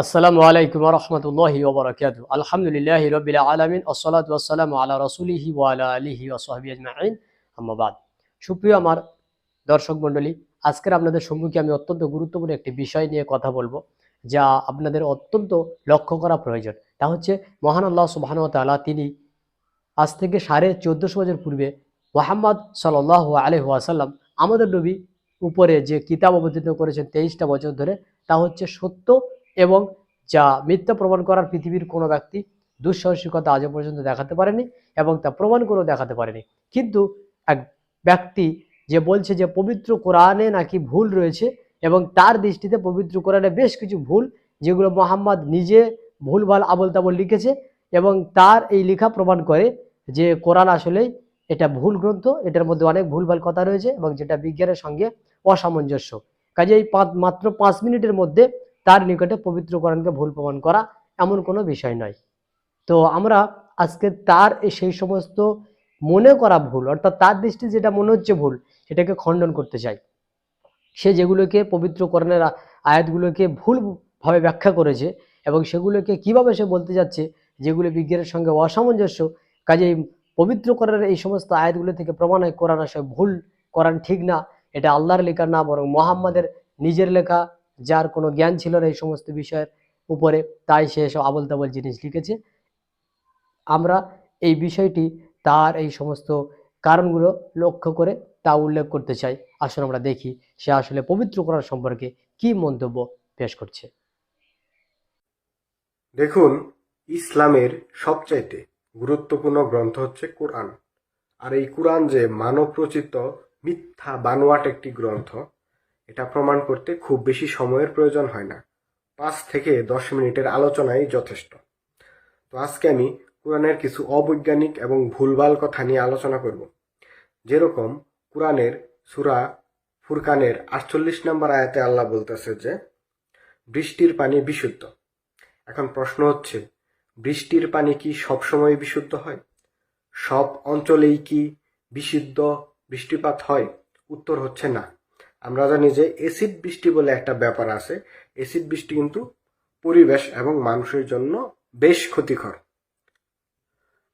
আসসালামু আলাইকুম ওয়া রাহমাতুল্লাহি ওয়া বারাকাতুহু। আলহামদুলিল্লাহি রাব্বিল আলামিন ওয়াসসালাতু ওয়াসসালামু আলা রাসূলিহি ওয়া আলা আলিহি ওয়া সাহবিহি আজমাইন। আম্মা বাদ। সুপ্রিয় আমার দর্শক মণ্ডলী, আজকের আপনাদের সম্মুখে আমি অত্যন্ত গুরুত্বপূর্ণ একটি বিষয় নিয়ে কথা বলবো, যা আপনাদের অত্যন্ত লক্ষ্য করা প্রয়োজন। তা হচ্ছে মহান আল্লাহ সুবহানাহু ওয়া তাআলা তিনি আজ থেকে 1450 বছর পূর্বে মুহাম্মদ সাল্লাল্লাহু আলাইহি ওয়াসাল্লাম আমাদের নবী উপরে যে কিতাব অবতীর্ণ করেছেন 23টা বছর ধরে, তা হচ্ছে সত্য এবং যা মিথ্যা প্রমাণ করার পৃথিবীর কোনো ব্যক্তি দুঃসাহসিকতা আজও পর্যন্ত দেখাতে পারেনি এবং তা প্রমাণ করেও দেখাতে পারেনি। কিন্তু এক ব্যক্তি যে বলছে যে পবিত্র কোরআনে নাকি ভুল রয়েছে এবং তার দৃষ্টিতে পবিত্র কোরআনে বেশ কিছু ভুল, যেগুলো মোহাম্মদ নিজে ভুলভাল আবোল তাবোল লিখেছে এবং তার এই লেখা প্রমাণ করে যে কোরআন আসলেই এটা ভুল গ্রন্থ, এটার মধ্যে অনেক ভুলভাল কথা রয়েছে এবং যেটা বিজ্ঞানের সঙ্গে অসামঞ্জস্য। কাজে এই মাত্র 5 মিনিটের মধ্যে তার নিকটে পবিত্র কোরআনকে ভুল প্রমাণ করা এমন কোনো বিষয় নয়। তো আমরা আজকে তার সেই সমস্ত মনে করা ভুল, অর্থাৎ তার দৃষ্টি যেটা মনে হচ্ছে ভুল, সেটাকে খণ্ডন করতে চাই। সে যেগুলোকে পবিত্র কোরআনের আয়াতগুলোকে ভুলভাবে ব্যাখ্যা করেছে এবং সেগুলোকে কিভাবে সে বলতে যাচ্ছে যেগুলো বিজ্ঞানের সঙ্গে অসামঞ্জস্য। কাজেই পবিত্র কোরআনের এই সমস্ত আয়াতগুলো থেকে প্রমাণ হয় কোরআন আসলে ভুল, কোরআন ঠিক না, এটা আল্লাহর লেখা না, বরং মুহাম্মাদের নিজের লেখা, যার কোনো জ্ঞান ছিল না এই সমস্ত বিষয়ের উপরে, তাই সে এসব আবোল তাবোল জিনিস লিখেছে। আমরা এই বিষয়টি তার এই সমস্ত কারণগুলো লক্ষ্য করে তা উল্লেখ করতে চাই। আসুন আমরা দেখি সে আসলে পবিত্র কোরআন সম্পর্কে কি মন্তব্য পেশ করছে। দেখুন, ইসলামের সবচাইতে গুরুত্বপূর্ণ গ্রন্থ হচ্ছে কোরআন। আর এই কোরআন যে মানব রচিত মিথ্যা বানোয়াট একটি গ্রন্থ, এটা প্রমাণ করতে খুব বেশি সময়ের প্রয়োজন হয় না। 5 থেকে 10 মিনিটের আলোচনাই যথেষ্ট। তো আজকে আমি কোরআনের কিছু অবৈজ্ঞানিক এবং ভুলভাল কথা নিয়ে আলোচনা করব। যেরকম কোরআনের সূরা ফুরকানের 48 নম্বর আয়াতে আল্লাহ বলতেছে যে বৃষ্টির পানি বিশুদ্ধ। এখন প্রশ্ন হচ্ছে, বৃষ্টির পানি কি সবসময় বিশুদ্ধ হয়? সব অঞ্চলেই কি বিশুদ্ধ বৃষ্টিপাত হয়? উত্তর হচ্ছে না। আমরা জানি যে অ্যাসিড বৃষ্টি বলে একটা ব্যাপার আছে। অ্যাসিড বৃষ্টি কিন্তু পরিবেশ এবং মানুষের জন্য বেশ ক্ষতিকর।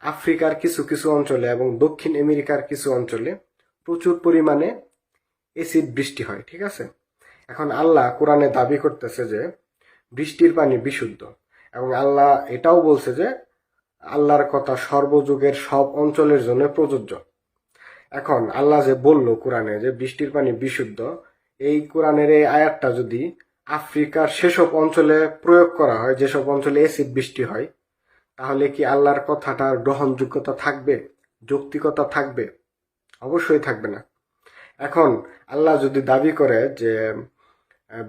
আফ্রিকার কিছু কিছু অঞ্চলে এবং দক্ষিণ আমেরিকার কিছু অঞ্চলে প্রচুর পরিমাণে অ্যাসিড বৃষ্টি হয়, ঠিক আছে? এখন আল্লাহ কোরআনে দাবি করতেছে যে বৃষ্টির পানি বিশুদ্ধ, এবং আল্লাহ এটাও বলছে যে আল্লাহর কথা সর্বযুগের সব অঞ্চলের জন্য প্রযোজ্য। এখন আল্লাহ যে বলল কোরআনে যে বৃষ্টির পানি বিশুদ্ধ, এই কোরআনের এই আয়াতটা যদি আফ্রিকার সেসব অঞ্চলে প্রয়োগ করা হয় যেসব অঞ্চলে অ্যাসিড বৃষ্টি হয়, তাহলে কি আল্লাহর কথাটার গ্রহণযোগ্যতা থাকবে, যৌক্তিকতা থাকবে? অবশ্যই থাকবে না। এখন আল্লাহ যদি দাবি করে যে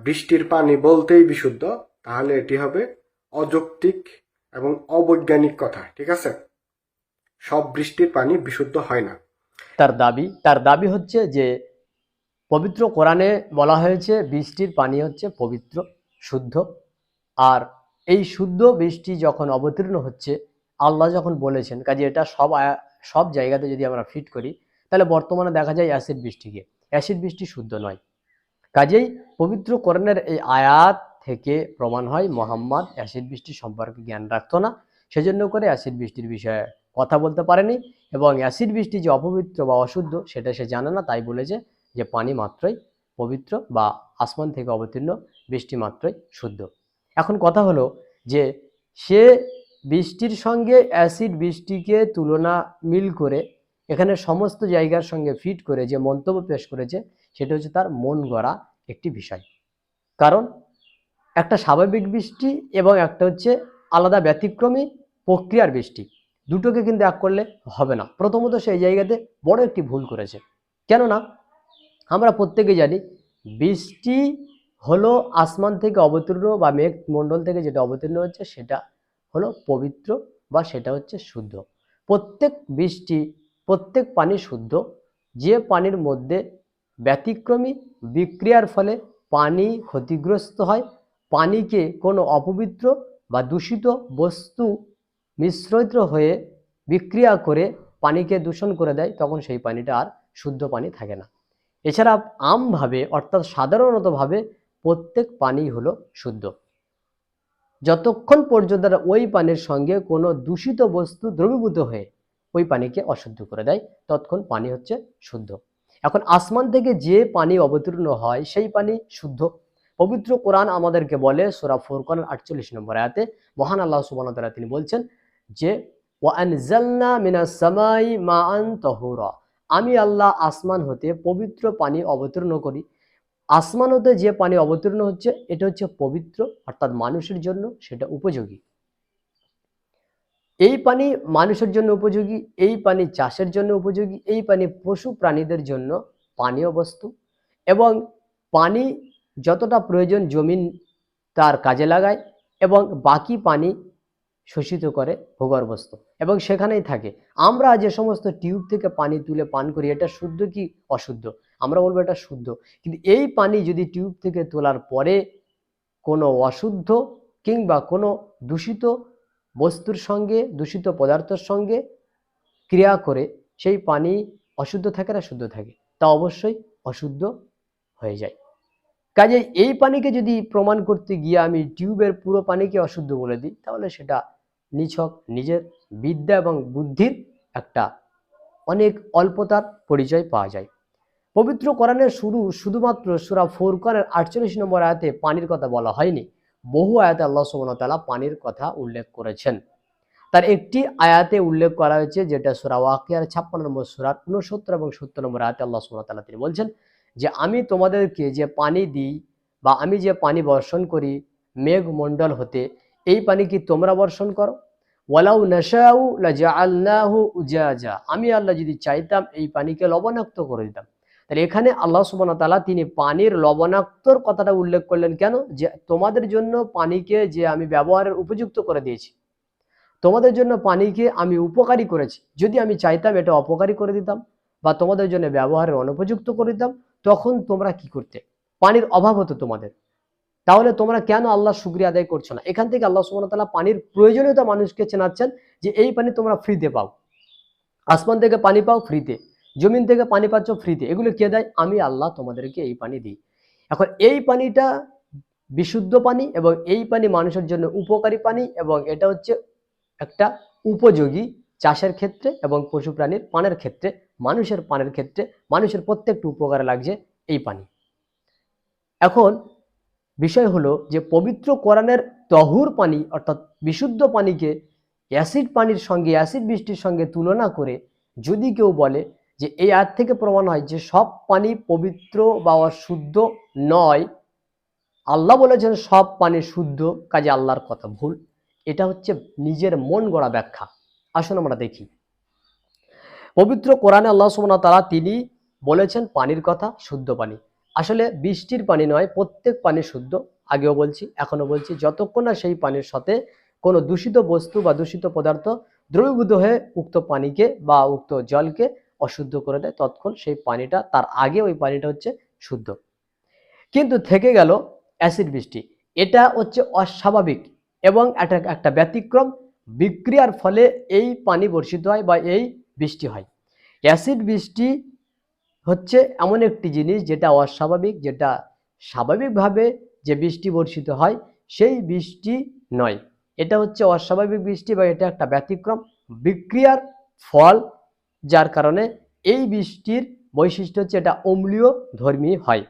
বৃষ্টির পানি বলতেই বিশুদ্ধ, তাহলে এটি হবে অযৌক্তিক এবং অবৈজ্ঞানিক কথা, ঠিক আছে? সব বৃষ্টির পানি বিশুদ্ধ হয় না। তার দাবি হচ্ছে যে পবিত্র কোরআনে বলা হয়েছে বৃষ্টির পানি হচ্ছে পবিত্র, শুদ্ধ। আর এই শুদ্ধ বৃষ্টি যখন অবতীর্ণ হচ্ছে, আল্লাহ যখন বলেছেন, কাজে এটা সব জায়গাতে যদি আমরা ফিট করি, তাহলে বর্তমানে দেখা যায় অ্যাসিড বৃষ্টিকে। অ্যাসিড বৃষ্টি শুদ্ধ নয়। কাজেই পবিত্র কোরআনের এই আয়াত থেকে প্রমাণ হয় মোহাম্মদ অ্যাসিড বৃষ্টি সম্পর্কে জ্ঞান রাখতো না, সেজন্য করে অ্যাসিড বৃষ্টির বিষয়ে কথা বলতে পারেনি, এবং অ্যাসিড বৃষ্টি যে অপবিত্র বা অশুদ্ধ সেটা সে জানে না, তাই বলেছে যে পানি মাত্রই পবিত্র বা আসমান থেকে অবতীর্ণ বৃষ্টি মাত্রই শুদ্ধ। এখন কথা হলো যে সে বৃষ্টির সঙ্গে অ্যাসিড বৃষ্টিকে তুলনা মিল করে এখানে সমস্ত জায়গার সঙ্গে ফিট করে যে মন্তব্য পেশ করেছে, সেটা হচ্ছে তার মন গড়া একটি বিষয়। কারণ একটা স্বাভাবিক বৃষ্টি এবং একটা হচ্ছে আলাদা ব্যতিক্রমী প্রক্রিয়ার বৃষ্টি, দুটোকে কিন্তু এক করলে হবে না। প্রথমত সেই জায়গাতে বড় একটি ভুল করেছে। কেননা আমরা প্রত্যেকেই জানি বৃষ্টি হলো আসমান থেকে অবতীর্ণ বা মেঘ মণ্ডল থেকে যেটা অবতীর্ণ হচ্ছে সেটা হলো পবিত্র বা সেটা হচ্ছে শুদ্ধ। প্রত্যেক বৃষ্টি, প্রত্যেক পানি শুদ্ধ। যে পানির মধ্যে ব্যতিক্রমী বিক্রিয়ার ফলে পানি ক্ষতিগ্রস্ত হয়, পানিকে কোনো অপবিত্র বা দূষিত বস্তু মিশ্রিত হয়ে বিক্রিয়া করে পানিকে দূষণ করে দেয়, তখন সেই পানিটা আর শুদ্ধ পানি থাকে না। এছাড়া আমভাবে অর্থাৎ সাধারণতভাবে প্রত্যেক পানি হলো শুদ্ধ। যতক্ষণ পর্যন্ত ওই পানির সঙ্গে কোনো দূষিত বস্তু দ্রবীভূত হয়ে ওই পানিকে অশুদ্ধ করে দেয়, ততক্ষণ পানি হচ্ছে শুদ্ধ। এখন আসমান থেকে যে পানি অবতীর্ণ হয় সেই পানি শুদ্ধ। পবিত্র কোরআন আমাদেরকে বলে সূরা ফুরকানের 48 নম্বর আয়াতে মহান আল্লাহ সুবহানাহু ওয়া তাআলা তিনি বলছেন যে ওয়া আনজালনা মিনাস সামাই মাআন তাহুরা, আমি আল্লাহ আসমান হতে পবিত্র পানি অবতীর্ণ করি। আসমান হতে যে পানি অবতীর্ণ হচ্ছে এটা হচ্ছে পবিত্র, অর্থাৎ মানুষের জন্য সেটা উপযোগী। এই পানি মানুষের জন্য উপযোগী, এই পানি চাষের জন্য উপযোগী, এই পানি পশু প্রাণীদের জন্য পানীয় বস্তু, এবং পানি যতটা প্রয়োজন জমিন তার কাজে লাগায় এবং বাকি পানি শোষিত করে ভূগর্ভস্থ এবং সেখানেই থাকে। আমরা যে সমস্ত টিউব থেকে পানি তুলে পান করি এটা শুদ্ধ কি অশুদ্ধ? আমরা বলবো এটা শুদ্ধ, কিন্তু এই পানি যদি টিউব থেকে তোলার পরে কোনো অশুদ্ধ কিংবা কোনো দূষিত বস্তুর সঙ্গে, দূষিত পদার্থের সঙ্গে ক্রিয়া করে সেই পানি অশুদ্ধ থাকে না শুদ্ধ থাকে, তা অবশ্যই অশুদ্ধ হয়ে যায়। কাজেই এই পানিকে যদি প্রমাণ করতে গিয়ে আমি টিউবের পুরো পানিকে অশুদ্ধ বলে দিই, তাহলে সেটা নিছক নিজের বিদ্যা এবং বুদ্ধির একটা অনেক অল্পতার পরিচয় পাওয়া যায়। পবিত্র কোরআনের শুধুমাত্র সূরা ফুরকানের 48 নম্বর আয়াতে পানির কথা বলা হয়নি, বহু আয়াতে আল্লাহ সুবহানাহু ওয়া তাআলা পানির কথা উল্লেখ করেছেন। তার একটি আয়াতে উল্লেখ করা হয়েছে যেটা সূরা ওয়াকিয়ার 56 নম্বর সূরার 69 এবং 70 নম্বর আয়াতে আল্লাহ সুবহানাহু ওয়া তাআলা তিনি বলছেন যে আমি তোমাদেরকে যে পানি দিই বা আমি যে পানি বর্ষণ করি মেঘমণ্ডল হতে, এই পানি কি তোমরা বর্ষণ করো? ওয়ালাউ নাশাউ লাজআলনাহু উজাজা, আমি আল্লাহ যদি চাইতাম এই পানিকে লবণাক্ত করে দিতাম। তাহলে এখানে আল্লাহ সুবহানাহু ওয়া তাআলা তিনি পানির লবণাক্তর কথাটা উল্লেখ করলেন কেন? যে তোমাদের জন্য পানিকে যে আমি ব্যবহারের উপযুক্ত করে দিয়েছি, তোমাদের জন্য পানিকে আমি উপকারী করেছি। যদি আমি চাইতাম এটা অপকারী করে দিতাম বা তোমাদের জন্য ব্যবহারের অনুপযুক্ত করে দিতাম, তখন তোমরা কি করতে? পানির অভাব হতো তোমাদের। তাহলে তোমরা কেন আল্লাহর শুকরিয়া আদায় করছো না? এখান থেকে আল্লাহ সুবহানাহু ওয়া তাআলা পানির প্রয়োজনীয়তা মানুষকে চেনাচ্ছেন যে এই পানি তোমরা ফ্রিতে পাও। আসমান থেকে পানি পাও ফ্রিতে, জমিন থেকে পানি পাচ্ছ ফ্রিতে। এগুলো কে দেয়? আমি আল্লাহ তোমাদেরকে এই পানি দিই। এখন এই পানিটা বিশুদ্ধ পানি এবং এই পানি মানুষের জন্য উপকারী পানি এবং এটা হচ্ছে একটা উপযোগী চাষের ক্ষেত্রে এবং পশু প্রাণীর পানের ক্ষেত্রে, মানুষের পানের ক্ষেত্রে, মানুষের প্রত্যেকটা উপকারে লাগছে এই পানি। এখন বিষয় হলো যে পবিত্র কোরআনের তহুর পানি অর্থাৎ বিশুদ্ধ পানিকে অ্যাসিড পানির সঙ্গে, অ্যাসিড বৃষ্টির সঙ্গে তুলনা করে যদি কেউ বলে যে এই আয়াত থেকে প্রমাণ হয় যে সব পানি পবিত্র বা অশুদ্ধ নয়, আল্লাহ বলেছেন সব পানি শুদ্ধ, কাজে আল্লাহর কথা ভুল, এটা হচ্ছে নিজের মন গড়া ব্যাখ্যা। আসুন আমরা দেখি পবিত্র কোরআনে আল্লাহ সুবহানাহু ওয়া তাআলা তিনি বলেছেন পানির কথা শুদ্ধ পানি। আসলে বৃষ্টির পানি নয়, প্রত্যেক পানি শুদ্ধ। আগেও বলছি এখনো বলছি, যতক্ষণ না সেই পানির সাথে কোনো দূষিত বস্তু বা দূষিত পদার্থ দ্রবীভূত হয়ে উক্ত পানিকে বা উক্ত জলকে অশুদ্ধ করে দেয়, ততক্ষণ সেই পানিটা, তার আগে ওই পানিটা হচ্ছে শুদ্ধ। কিন্তু থেকে গেল অ্যাসিড বৃষ্টি, এটা হচ্ছে অস্বাভাবিক এবং এটা একটা ব্যতিক্রম বিক্রিয়ার ফলে এই পানি বর্ষিত হয় বা এই বৃষ্টি হয়। অ্যাসিড বৃষ্টি হচ্ছে এমন একটি জিনিস যেটা অস্বাভাবিক, যেটা স্বাভাবিকভাবে যে বৃষ্টি বর্ষিত হয় সেই বৃষ্টি নয়, এটা হচ্ছে অস্বাভাবিক বৃষ্টি বা এটা একটা ব্যতিক্রম বিক্রিয়ার ফল, যার কারণে এই বৃষ্টির বৈশিষ্ট্য হচ্ছে এটা অম্লীয় ধর্মী হয়।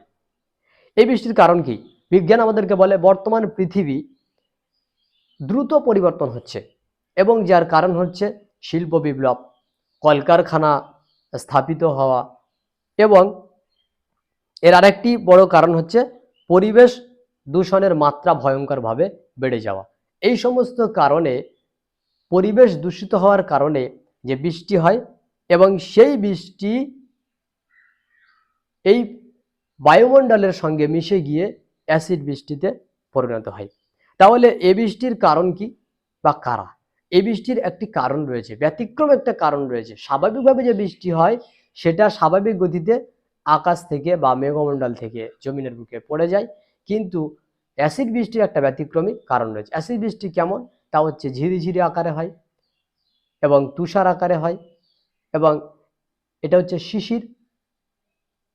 এই বৃষ্টির কারণ কি? বিজ্ঞান আমাদেরকে বলে বর্তমান পৃথিবী দ্রুত পরিবর্তন হচ্ছে এবং যার কারণ হচ্ছে শিল্প বিপ্লব, কলকারখানা স্থাপিত হওয়া এবং এর আরেকটি বড় কারণ হচ্ছে পরিবেশ দূষণের মাত্রা ভয়ঙ্করভাবে বেড়ে যাওয়া। এই সমস্ত কারণে পরিবেশ দূষিত হওয়ার কারণে যে বৃষ্টি হয় এবং সেই বৃষ্টি এই বায়ুমণ্ডলের সঙ্গে মিশে গিয়ে অ্যাসিড বৃষ্টিতে পরিণত হয়। তাহলে এ বৃষ্টির কারণ কি বা কারা? এই বৃষ্টির একটি কারণ রয়েছে, ব্যতিক্রম একটা কারণ রয়েছে। স্বাভাবিকভাবে যে বৃষ্টি হয় সেটা স্বাভাবিক গতিতে আকাশ থেকে বা মেঘমণ্ডল থেকে জমিনের বুকে পড়ে যায়, কিন্তু অ্যাসিড বৃষ্টির একটা ব্যতিক্রমী কারণ রয়েছে। অ্যাসিড বৃষ্টি কেমন? তা হচ্ছে ঝিরিঝিরি আকারে হয় এবং তুষার আকারে হয় এবং এটা হচ্ছে শিশির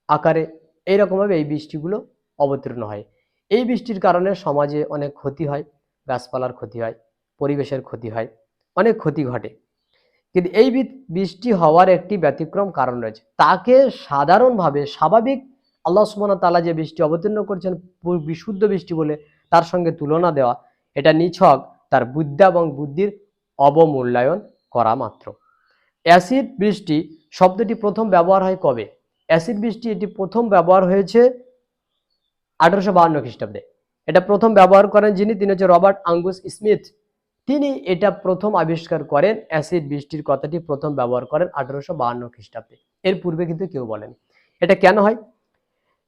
আকারে, এইরকমভাবে এই বৃষ্টিগুলো অবতীর্ণ হয়। এই বৃষ্টির কারণে সমাজে অনেক ক্ষতি হয়। গাছপালার ক্ষতি হয়, পরিবেশের ক্ষতি হয়, অনেক ক্ষতি ঘটে। কিন্তু এই বৃষ্টি হওয়ার একটি ব্যতিক্রম কারণ রয়েছে। তাকে সাধারণভাবে স্বাভাবিক আল্লাহ সুবহানাহু ওয়া তাআলা যে বৃষ্টি অবতীর্ণ করছেন বিশুদ্ধ বৃষ্টি বলে তার সঙ্গে তুলনা দেওয়া, এটা নিছক তার বুদ্ধি এবং বুদ্ধির অবমূল্যায়ন করা মাত্র। অ্যাসিড বৃষ্টি শব্দটি প্রথম ব্যবহার হয় কবে? অ্যাসিড বৃষ্টি এটি প্রথম ব্যবহার হয়েছে 1852 খ্রিস্টাব্দে। এটা প্রথম ব্যবহার করেন যিনি, তিনি হচ্ছে রবার্ট আঙ্গুস স্মিথ। তিনি এটা প্রথম আবিষ্কার করেন। অ্যাসিড বৃষ্টির কথাটি প্রথম ব্যবহার করেন 1852 খ্রিস্টাব্দে। এর পূর্বে কিন্তু কেউ বলেন। এটা কেন হয়?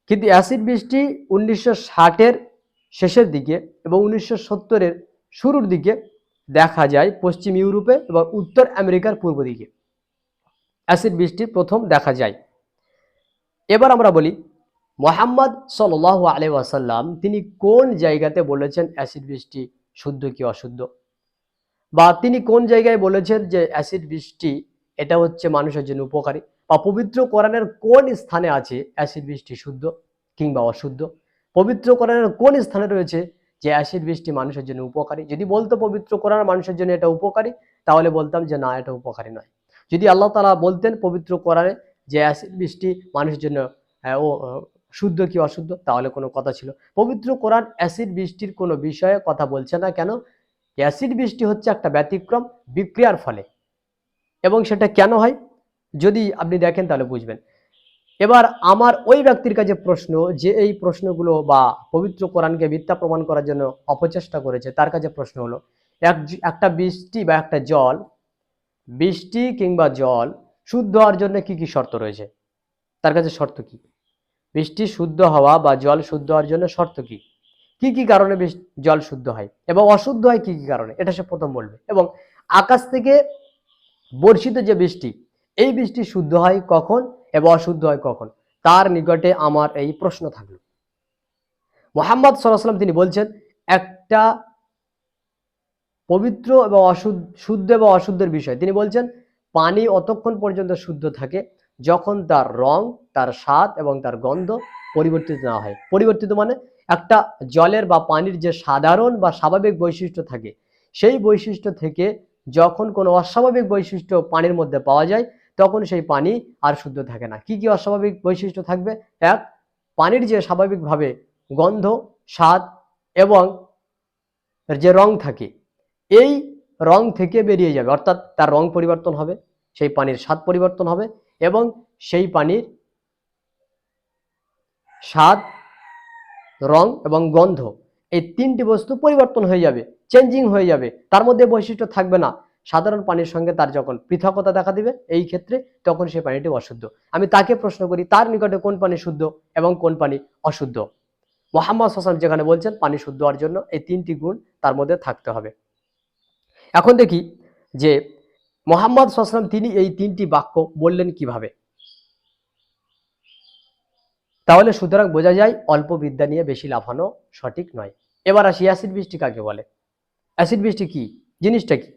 কিন্তু অ্যাসিড বৃষ্টি 1960-এর শেষের দিকে এবং 1970-এর শুরুর দিকে দেখা যায় পশ্চিম ইউরোপে এবং উত্তর আমেরিকার পূর্ব দিকে অ্যাসিড বৃষ্টি প্রথম দেখা যায়। এবার আমরা বলি মুহাম্মদ সাল্লাল্লাহু আলাইহি ওয়াসাল্লাম তিনি কোন জায়গাতে বলেছেন অ্যাসিড বৃষ্টি শুদ্ধ কি অশুদ্ধ, বা তিনি কোন জায়গায় বলেছেন যে অ্যাসিড বৃষ্টি এটা হচ্ছে মানুষের জন্য উপকারী, বা পবিত্র কোরআনের কোন স্থানে আছে অ্যাসিড বৃষ্টি শুদ্ধ কিংবা অশুদ্ধ? পবিত্র কোরআনের কোন স্থানে রয়েছে যে অ্যাসিড বৃষ্টি মানুষের জন্য উপকারী? যদি বলতো পবিত্র কোরআন মানুষের জন্য এটা উপকারী, তাহলে বলতাম যে না, এটা উপকারী নয়। যদি আল্লাহ তাআলা বলতেন পবিত্র কোরআনে যে অ্যাসিড বৃষ্টি মানুষের জন্য শুদ্ধ কি অশুদ্ধ, তাহলে কোনো কথা ছিল। পবিত্র কোরআন অ্যাসিড বৃষ্টির কোনো বিষয়ে কথা বলছে না। কেন? অ্যাসিড বৃষ্টি হচ্ছে একটা ব্যতিক্রম বিক্রিয়ার ফলে, এবং সেটা কেন হয় যদি আপনি দেখেন তাহলে বুঝবেন। এবার আমার ওই ব্যক্তির কাছে প্রশ্ন, যে এই প্রশ্নগুলো বা পবিত্র কোরআনকে মিথ্যা প্রমাণ করার জন্য অপচেষ্টা করেছে, তার কাছে প্রশ্ন হলো, একটা বৃষ্টি বা একটা জল, বৃষ্টি কিংবা জল শুদ্ধ হওয়ার জন্য কি কি শর্ত রয়েছে? তার কাছে শর্ত কি? বৃষ্টি শুদ্ধ হওয়া বা জল শুদ্ধ হওয়ার জন্য শর্ত কি? কি কি কারণে জল শুদ্ধ হয় এবং অশুদ্ধ হয় কি কি কারণে, এটা সে প্রথম বলবে। এবং আকাশ থেকে বর্ষিত যে বৃষ্টি, এই বৃষ্টি শুদ্ধ হয় কখন এবং অশুদ্ধ হয় কখন, তার নিকটে আমার এই প্রশ্ন থাকলো। মুহাম্মদ সাল্লাল্লাহু আলাইহি ওয়াসাল্লাম তিনি বলছেন, একটা পবিত্র এবং শুদ্ধ এবং অশুদ্ধের বিষয় তিনি বলছেন, পানি অতক্ষণ পর্যন্ত শুদ্ধ থাকে যখন তার রং, তার স্বাদ এবং তার গন্ধ পরিবর্তিত না হয়। পরিবর্তিত মানে একটা জলের বা পানির যে সাধারণ বা স্বাভাবিক বৈশিষ্ট্য থাকে, সেই বৈশিষ্ট্য থেকে যখন কোনো অস্বাভাবিক বৈশিষ্ট্য পানির মধ্যে পাওয়া যায়, তখন সেই পানি আর শুদ্ধ থাকে না। কি কি অস্বাভাবিক বৈশিষ্ট্য থাকবে? এক, পানির যে স্বাভাবিকভাবে গন্ধ, স্বাদ এবং যে রং থাকে, এই রং থেকে বেরিয়ে যাবে, অর্থাৎ তার রং পরিবর্তন হবে, সেই পানির স্বাদ পরিবর্তন হবে এবং সেই পানির স্বাদ, রং এবং গন্ধ, এই তিনটি বস্তু পরিবর্তন হয়ে যাবে, চেঞ্জিং হয়ে যাবে, তার মধ্যে বৈশিষ্ট্য থাকবে না। সাধারণ পানির সঙ্গে তার যখন পৃথকতা দেখা দিবে, এই ক্ষেত্রে তখন সেই পানিটি অশুদ্ধ। আমি তাকে প্রশ্ন করি, তার নিকটে কোন পানি শুদ্ধ এবং কোন পানি অশুদ্ধ? মুহাম্মদ সাল্লাল্লাহু আলাইহি ওয়াসাল্লাম যেখানে বলছেন পানি শুদ্ধ হওয়ার জন্য এই তিনটি গুণ তার মধ্যে থাকতে হবে। এখন দেখি যে মুহাম্মদ সাল্লাল্লাহু আলাইহি ওয়াসাল্লাম তিনি এই তিনটি বাক্য বললেন কিভাবে। তাহলে সুতরাং বোঝা যায় অল্প বিদ্যা নিয়ে বেশি লাফানো সঠিক নয়। এবার আসি অ্যাসিড বৃষ্টি কাকে বলে। অ্যাসিড বৃষ্টি কি, জিনিসটা কি?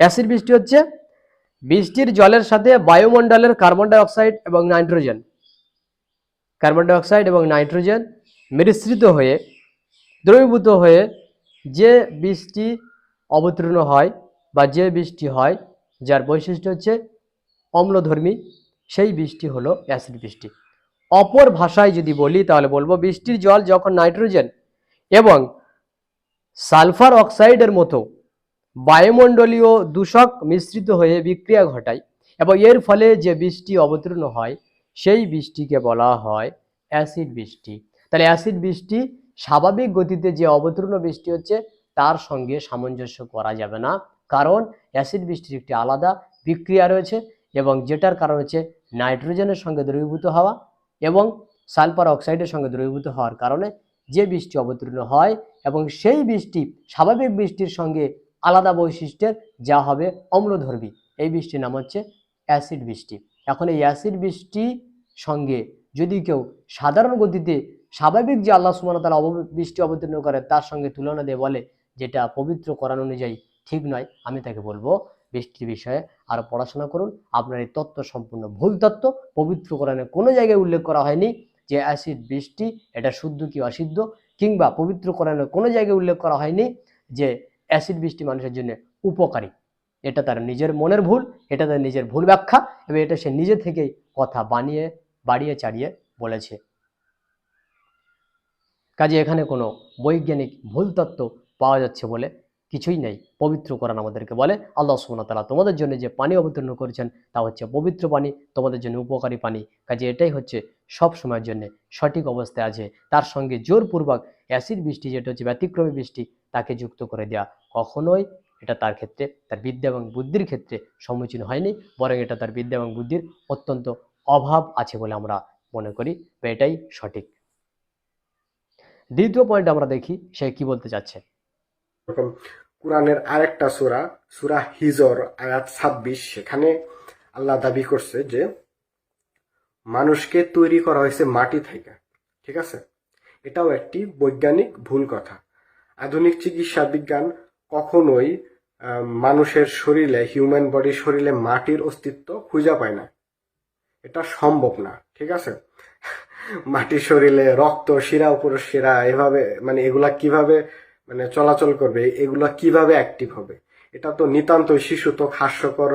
অ্যাসিড বৃষ্টি হচ্ছে বৃষ্টির জলের সাথে বায়ুমণ্ডলের কার্বন ডাই অক্সাইড এবং নাইট্রোজেন মিশ্রিত হয়ে দ্রবীভূত হয়ে যে বৃষ্টি অবতীর্ণ হয় বা যে বৃষ্টি হয়, যার বৈশিষ্ট্য হচ্ছে অম্লধর্মী, সেই বৃষ্টি হলো অ্যাসিড বৃষ্টি। অপর ভাষায় যদি বলি তাহলে বলবো, বৃষ্টির জল যখন নাইট্রোজেন এবং সালফার অক্সাইডের মতো বায়ুমণ্ডলীয় দূষক মিশ্রিত হয়ে বিক্রিয়া ঘটায় এবং এর ফলে যে বৃষ্টি অবতীর্ণ হয়, সেই বৃষ্টিকে বলা হয় অ্যাসিড বৃষ্টি। তাহলে অ্যাসিড বৃষ্টি স্বাভাবিক গতিতে যে অবতীর্ণ বৃষ্টি হচ্ছে তার সঙ্গে সামঞ্জস্য করা যাবে না, কারণ অ্যাসিড বৃষ্টির একটি আলাদা বিক্রিয়া রয়েছে এবং যেটার কারণ হচ্ছে নাইট্রোজেনের সঙ্গে দ্রবীভূত হওয়া এবং সালফার অক্সাইডের সঙ্গে দ্রবীভূত হওয়ার কারণে যে বৃষ্টি অবতীর্ণ হয়, এবং সেই বৃষ্টি স্বাভাবিক বৃষ্টির সঙ্গে আলাদা বৈশিষ্ট্যের, যা হবে অম্লধর্মী, এই বৃষ্টির নাম হচ্ছে অ্যাসিড বৃষ্টি। এখন এই অ্যাসিড বৃষ্টি সঙ্গে যদি কেউ সাধারণ গতিতে স্বাভাবিক যে আল্লাহ সুবহানাহু ওয়া তাআলা বৃষ্টি অবতীর্ণ করে তার সঙ্গে তুলনা দিয়ে বলে যেটা পবিত্র কোরআন অনুযায়ী ঠিক নয়, আমি তাকে বলবো বৃষ্টির বিষয়ে আরো পড়াশোনা করুন। আপনার এই তত্ত্ব সম্পূর্ণ ভুল তত্ত্ব। পবিত্র কোরআনে কোনো জায়গায় উল্লেখ করা হয়নি যে অ্যাসিড বৃষ্টি এটা শুদ্ধ কি অশুদ্ধ, কিংবা পবিত্র কোরআনে কোনো জায়গায় উল্লেখ করা হয়নি যে অ্যাসিড বৃষ্টি মানুষের জন্য উপকারী। এটা তার নিজের মনের ভুল, এটা তার নিজের ভুল ব্যাখ্যা, এবং এটা সে নিজে থেকেই কথা বাড়িয়ে চাড়িয়ে বলেছে। কাজে এখানে কোনো বৈজ্ঞানিক ভুল তত্ত্ব পাওয়া যাচ্ছে বলে কিছুই নেই। পবিত্র কোরআন আমাদেরকে বলে আল্লাহ সুবহানাহু ওয়া তাআলা তোমাদের জন্য যে পানি অবতীর্ণ করেছেন তা হচ্ছে পবিত্র পানি, তোমাদের জন্য উপকারী পানি। কাজে এটাই হচ্ছে সব সময়ের জন্য সঠিক অবস্থায় আছে। তার সঙ্গে জোরপূর্বক অ্যাসিড বৃষ্টি, যেটা হচ্ছে ব্যতিক্রমী বৃষ্টি, তাকে যুক্ত করে দেওয়া কখনোই এটা তার ক্ষেত্রে, তার বিদ্যা এবং বুদ্ধির ক্ষেত্রে সম্মুখীন হয়নি, বরং এটা তার বিদ্যা এবং বুদ্ধির অত্যন্ত অভাব আছে বলে আমরা মনে করি, বা এটাই সঠিক। দ্বিতীয় পয়েন্ট আমরা দেখি সে কি বলতে চাচ্ছে। এরকম কোরআনের আরেকটা সূরা, সূরা হিজর আয়াত 26, সেখানে আল্লাহ দাবি করছে যে মানুষকে তৈরি করা হয়েছে মাটি থেকে। ঠিক আছে, এটাও একটি বৈজ্ঞানিক ভুল কথা। আধুনিক চিকিৎসা বিজ্ঞান কখনোই মানুষের শরীরে, হিউম্যান বডির শরীরে মাটির অস্তিত্ব খুঁজে পায় না, এটা সম্ভব না। ঠিক আছে, মাটির শরীরে রক্ত, শিরা, উপরের শিরা, এভাবে মানে এগুলা কিভাবে মানে চলাচল করবে, এগুলা কিভাবে অ্যাক্টিভ হবে, এটা তো নিতান্তই শিশুতোষ হাস্যকর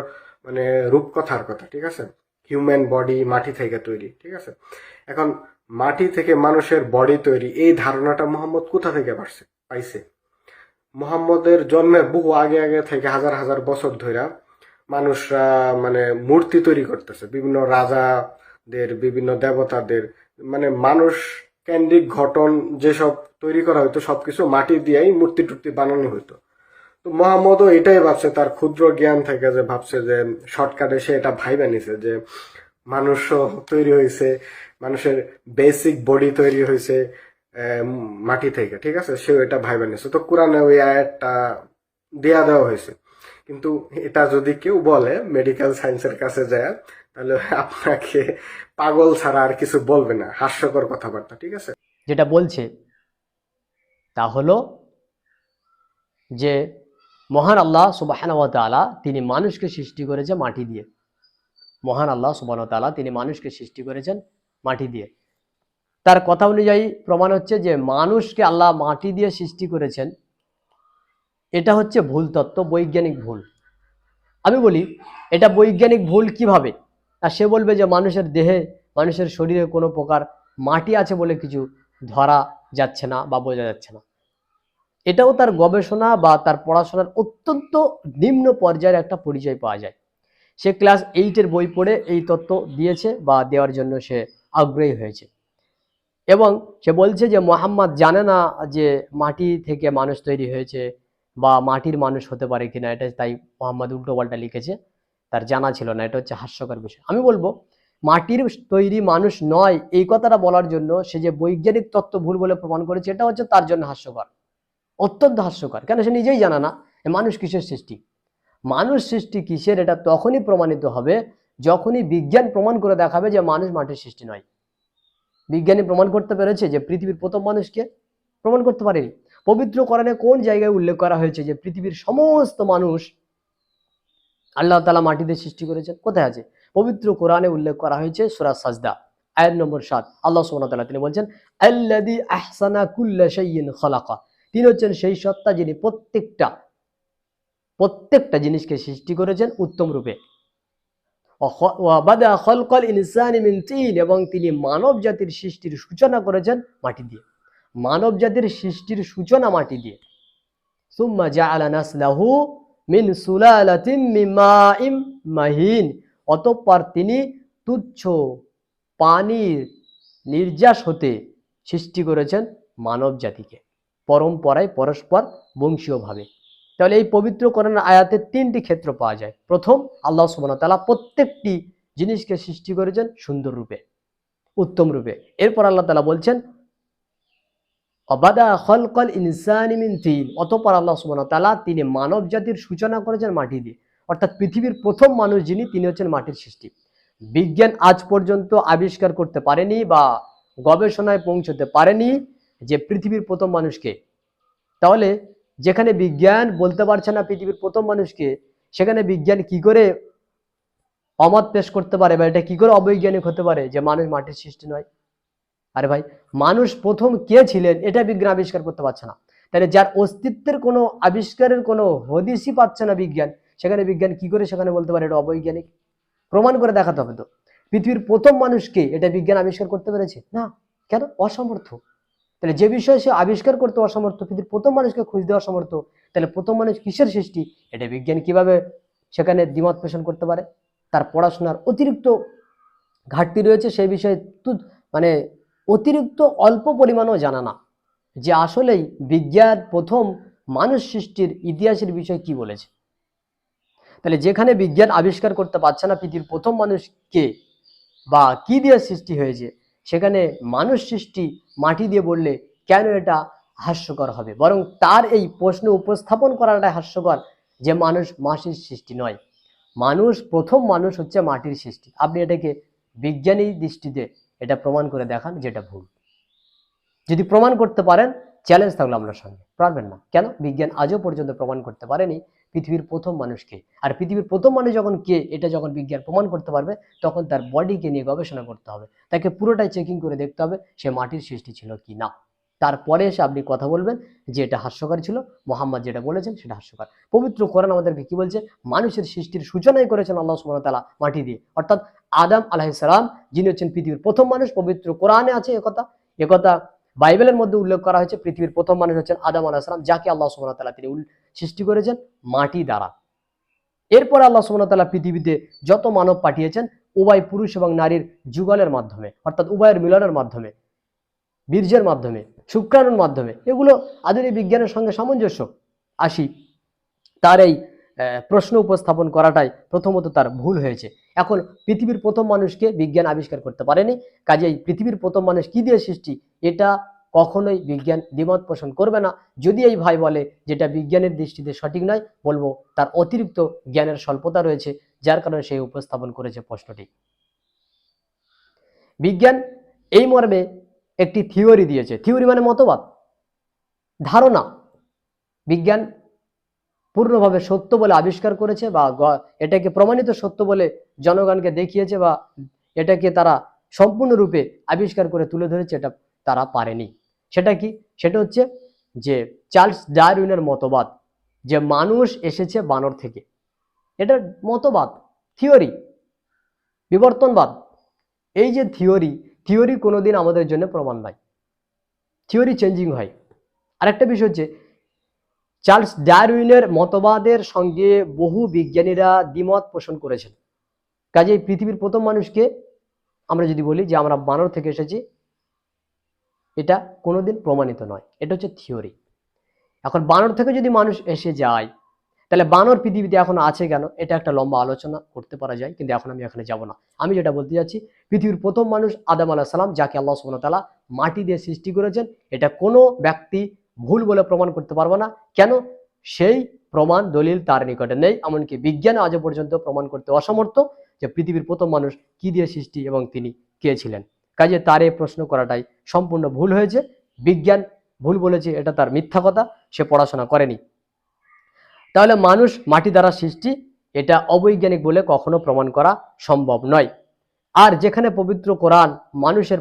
মানে রূপকথার কথা। ঠিক আছে, হিউম্যান বডি মাটি থেকে তৈরি। ঠিক আছে, এখন মাটি থেকে মানুষের বডি তৈরি, এই ধারণাটা মোহাম্মদ কোথা থেকে পাইছে? মোহাম্মদের জন্মের বহু আগে থেকে হাজার হাজার বছর ধরে মানুষরা মানে মূর্তি তৈরি করতেছে, বিভিন্ন রাজাদের, বিভিন্ন দেবতাদের, মানে মানুষ কেন্দ্রিক ঘটন যেসব তৈরি করা হইতো সবকিছু মাটি দিয়েই মূর্তি টুর্তি বানানো হইতো। তো মোহাম্মদও এটাই ভাবছে, তার ক্ষুদ্র জ্ঞান থেকে যে ভাবছে যে শর্টকাটে সে এটা ভাইবা নিছে যে মানুষও তৈরি হয়েছে, মানুষের বেসিক বডি তৈরি হয়েছে মাটি থেকে। ঠিক আছে, সেও এটা ভাইবা নিছে। তো কোরআনে ওই আয়াতটা দেওয়া হয়েছে। কিন্তু এটা যদি কেউ বলে মেডিকেল সায়েন্সের কাছে যায়, তাহলে আপনাকে পাগল ছাড়া আর কিছু বলবে না, হাস্যকর কথাবার্তা। ঠিক আছে, যেটা বলছে তা হলো যে মহান আল্লাহ সুবহানাহু ওয়া তাআলা তিনি মানুষকে সৃষ্টি করেছে মাটি দিয়ে। মহান আল্লাহ সুবহানাহু ওয়া তাআলা তিনি মানুষকে সৃষ্টি করেছেন মাটি দিয়ে। তার কথা অনুযায়ী প্রমাণ হচ্ছে যে মানুষকে আল্লাহ মাটি দিয়ে সৃষ্টি করেছেন, এটা হচ্ছে ভুল তত্ত্ব, বৈজ্ঞানিক ভুল। আমি বলি এটা বৈজ্ঞানিক ভুল কিভাবে? আর সে বলবে যে মানুষের দেহে, মানুষের শরীরে কোনো প্রকার মাটি আছে বলে কিছু ধরা যাচ্ছে না বা বোঝা যাচ্ছে না। এটাও তার গবেষণা বা তার পড়াশোনার অত্যন্ত নিম্ন পর্যায়ের একটা পরিচয় পাওয়া যায়। সে ক্লাস 8-এর বই পড়ে এই তত্ত্ব দিয়েছে বা দেওয়ার জন্য সে আগ্রহী হয়েছে, এবং সে বলছে যে মোহাম্মদ জানে না যে মাটি থেকে মানুষ তৈরি হয়েছে বা মাটির মানুষ হতে পারে কিনা, এটা তাই মোহাম্মদ উল্টো পাল্টা লিখেছে, তার জানা ছিল না। এটা হচ্ছে হাস্যকর বিষয়। আমি বলবো মাটির তৈরি মানুষ নয় এই কথাটা বলার জন্য সে যে বৈজ্ঞানিক তত্ত্ব ভুল বলে প্রমাণ করেছে, এটা হচ্ছে তার জন্য হাস্যকর, অত্যন্ত হাস্যকর। কেন সে নিজেই জানা না মানুষ কিসের সৃষ্টি। মানুষ সৃষ্টি কিসের এটা তখনই প্রমাণিত হবে যখনই বিজ্ঞান প্রমাণ করে দেখাবে যে মানুষ মাটির সৃষ্টি নয়। বিজ্ঞানী প্রমাণ করতে পেরেছে যে পৃথিবীর প্রথম মানুষকে? প্রমাণ করতে পারেনি। পবিত্র কোরআনে কোন জায়গায় উল্লেখ করা হয়েছে যে পৃথিবীর সমস্ত মানুষ আল্লাহ তাআলা মাটিতে সৃষ্টি করেছেন? কোথায় আছে? পবিত্র কোরআনে উল্লেখ করা হয়েছে সূরা সাজদা আয়াত নম্বর 7। আল্লাহ সুবহানাহু ওয়া তাআলা তিনি বলছেন আল্লাযী আহসানা কুল্লা শাইইন খালাকা, তিনি হচ্ছেন সেই সত্তা যিনি প্রত্যেকটা জিনিসকে সৃষ্টি করেছেন উত্তম রূপে। ওয়াবাদা খালকাল ইনসানি মিন তিন, এবং তিনি মানব জাতির সৃষ্টির সূচনা করেছেন মাটি দিয়ে। মানব জাতির সৃষ্টির সূচনা মাটি দিয়ে। সুম্মা জাআলা নাসলাহু মিন সুলালাতিন মিন মাইন মাহিন, অতঃপর তিনি তুচ্ছ পানির নির্যাস হতে সৃষ্টি করেছেন মানব জাতিকে, পরম্পরায় পরস্পর বংশীয়ভাবে। তাহলে এই পবিত্র কোরআনের আয়াতে 3টি ক্ষেত্র পাওয়া যায়। প্রথম, আল্লাহ সুবহানাহু ওয়া তাআলা প্রত্যেকটি জিনিসকে সৃষ্টি করেছেন সুন্দর রূপে, উত্তম রূপে। এরপর আল্লাহ তাআলা বলছেন অবাদা খালকাল ইনসানি মিন তিন, অতঃপর আল্লাহ সুবহানাহু ওয়া তাআলা তিনি মানব জাতির সূচনা করেছেন মাটি দিয়ে। অর্থাৎ পৃথিবীর প্রথম মানুষ যিনি, তিনি হচ্ছেন মাটির সৃষ্টি। বিজ্ঞান আজ পর্যন্ত আবিষ্কার করতে পারেনি বা গবেষণায় পৌঁছতে পারেনি যে পৃথিবীর প্রথম মানুষকে। তাহলে যেখানে বিজ্ঞান বলতে পারছে না পৃথিবীর প্রথম মানুষকে, সেখানে বিজ্ঞান কি করে অমত পেশ করতে পারে বা এটা কি করে অবৈজ্ঞানিক হতে পারে যে মানুষ মাটির সৃষ্টি নয়? আরে ভাই, মানুষ প্রথম কে ছিলেন এটা বিজ্ঞান আবিষ্কার করতে পারছে না। তাহলে যার অস্তিত্বের কোনো আবিষ্কারের কোনো হদিসই পাচ্ছে না বিজ্ঞান, সেখানে বিজ্ঞান কি করে সেখানে বলতে পারে এটা অবৈজ্ঞানিক? প্রমাণ করে দেখাতে হবে তো। পৃথিবীর প্রথম মানুষকে এটা বিজ্ঞান আবিষ্কার করতে পেরেছে না, কেন? অসমর্থ। তাহলে যে বিষয়ে সে আবিষ্কার করতে অসমর্থ, পৃথিবীর প্রথম মানুষকে খুঁজ দেওয়া অসমর্থ, তাহলে প্রথম মানুষ কিসের সৃষ্টি এটা বিজ্ঞান কিভাবে সেখানে দ্বিমত পোষণ করতে পারে? তার পড়াশোনার অতিরিক্ত ঘাটতি রয়েছে, সেই বিষয়ে মানে অতিরিক্ত অল্প পরিমাণও জানা না যে আসলেই বিজ্ঞান প্রথম মানুষ সৃষ্টির ইতিহাসের বিষয়ে কি বলেছে। তাহলে যেখানে বিজ্ঞান আবিষ্কার করতে পারছে না পৃথিবীর প্রথম মানুষ কে বা কি দিয়ে সৃষ্টি হয়েছে, সেখানে মানুষ সৃষ্টি মাটি দিয়ে বললে কেন এটা হাস্যকর হবে? বরং তার এই প্রশ্ন উপস্থাপন করাটাই হাস্যকর যে মানুষ মাটির সৃষ্টি নয়, মানুষ প্রথম মানুষ হচ্ছে মাটির সৃষ্টি। আপনি এটাকে বিজ্ঞানী দৃষ্টিতে এটা প্রমাণ করে দেখান যেটা ভুল। যদি প্রমাণ করতে পারেন চ্যালেঞ্জ থাকলো আপনার সঙ্গে, পারবেন না কেন? বিজ্ঞান আজও পর্যন্ত প্রমাণ করতে পারেনি পৃথিবীর প্রথম মানুষকে। আর পৃথিবীর প্রথম মানুষ যখন কে এটা যখন বিজ্ঞান প্রমাণ করতে পারবে তখন তার বডিকে নিয়ে গবেষণা করতে হবে, তাকে পুরোটাই চেকিং করে দেখতে হবে সে মাটির সৃষ্টি ছিল কি না। তারপরে এসে আপনি কথা বলবেন যে এটা হাস্যকর ছিল, মোহাম্মদ যেটা বলেছেন সেটা হাস্যকর। পবিত্র কোরআন আমাদেরকে কি বলছে? মানুষের সৃষ্টির সূচনাই করেছেন আল্লাহ সুবহানাহু ওয়া তাআলা মাটি দিয়ে, অর্থাৎ আদম আলাইহিস সালাম যিনি হচ্ছেন পৃথিবীর প্রথম মানুষ। পবিত্র কোরআনে আছে একথা বাইবেলের মধ্যে উল্লেখ করা হয়েছে পৃথিবীর প্রথম মানুষ হচ্ছেন আদম আলাইহিস সালাম, যাকে আল্লাহ সুবহানাহু ওয়া তাআলা তিনি সৃষ্টি করেছেন মাটি দ্বারা। এরপর আল্লাহ সুবহানাহু ওয়া তাআলা পৃথিবীতে যত মানব পাঠিয়েছেন উভয় পুরুষ এবং নারীর যুগলের মাধ্যমে, অর্থাৎ উভয়ের মিলনের মাধ্যমে, বীর্যের মাধ্যমে, শুক্রাণুর মাধ্যমে। এগুলো আধুনিক বিজ্ঞানের সঙ্গে সামঞ্জস্য। আসি তার এই প্রশ্ন উপস্থাপন করাটাই প্রথমত তার ভুল হয়েছে। এখন পৃথিবীর প্রথম মানুষকে বিজ্ঞান আবিষ্কার করতে পারেনি, কাজেই পৃথিবীর প্রথম মানুষ কি দিয়ে সৃষ্টি এটা কখনোই বিজ্ঞান দ্বিমত পোষণ করবে না। যদি এই ভাই বলে যেটা বিজ্ঞানের দৃষ্টিতে সঠিক নয়, বলবো তার অতিরিক্ত জ্ঞানের স্বল্পতা রয়েছে, যার কারণে সে উপস্থাপন করেছে প্রশ্নটি। বিজ্ঞান এই মর্মে একটি থিওরি দিয়েছে, থিওরি মানে মতবাদ, ধারণা। বিজ্ঞান পূর্ণভাবে সত্য বলে আবিষ্কার করেছে বা এটাকে প্রমাণিত সত্য বলে জনগণকে দেখিয়েছে বা এটাকে তারা সম্পূর্ণরূপে আবিষ্কার করে তুলে ধরেছে, এটা তারা পারেনি। সেটা কি? সেটা হচ্ছে যে চার্লস ডারউইনের মতবাদ যে মানুষ এসেছে বানর থেকে। এটা মতবাদ, থিওরি, বিবর্তনবাদ। এই যে থিওরি কোনোদিন আমাদের জন্য প্রমাণ নয়, থিওরি চেঞ্জিং হয়। আরেকটা বিষয় হচ্ছে চার্লস ডারউইনের মতবাদের সঙ্গে বহু বিজ্ঞানীরা দ্বিমত পোষণ করেছেন। কাজেই পৃথিবীর প্রথম মানুষকে আমরা যদি বলি যে আমরা বানর থেকে এসেছি, এটা কোনোদিন প্রমাণিত নয়, এটা হচ্ছে থিওরি। এখন বানর থেকে যদি মানুষ এসে যায়, তাহলে বানর পৃথিবীতে এখন আছে কেন? এটা একটা লম্বা আলোচনা করতে পারা যায়, কিন্তু এখন আমি এখানে যাব না। আমি যেটা বলতে যাচ্ছি, পৃথিবীর প্রথম মানুষ আদম আলাইহিস সালাম, যাকে আল্লাহ সুবহানাহু ওয়া তাআলা মাটি দিয়ে সৃষ্টি করেছেন, এটা কোনো ব্যক্তি ভুল বলে প্রমাণ করতে পারবে না। কেন? সেই প্রমাণ দলিল তার নিকটে নেই, এমনকি বিজ্ঞান আজও পর্যন্ত প্রমাণ করতে অসমর্থ যে পৃথিবীর প্রথম মানুষ কি দিয়ে সৃষ্টি এবং তিনি কে ছিলেন। কাজে তার এই প্রশ্ন করাটাই সম্পূর্ণ ভুল হয়েছে। বিজ্ঞান ভুল বলেছে, এটা তার মিথ্যা কথা, সে পড়াশোনা করেনি। তাহলে মানুষ মাটি দ্বারা সৃষ্টি, এটা অবৈজ্ঞানিক বলে কখনো প্রমাণ করা সম্ভব নয়। আর যেখানে পবিত্র কোরআন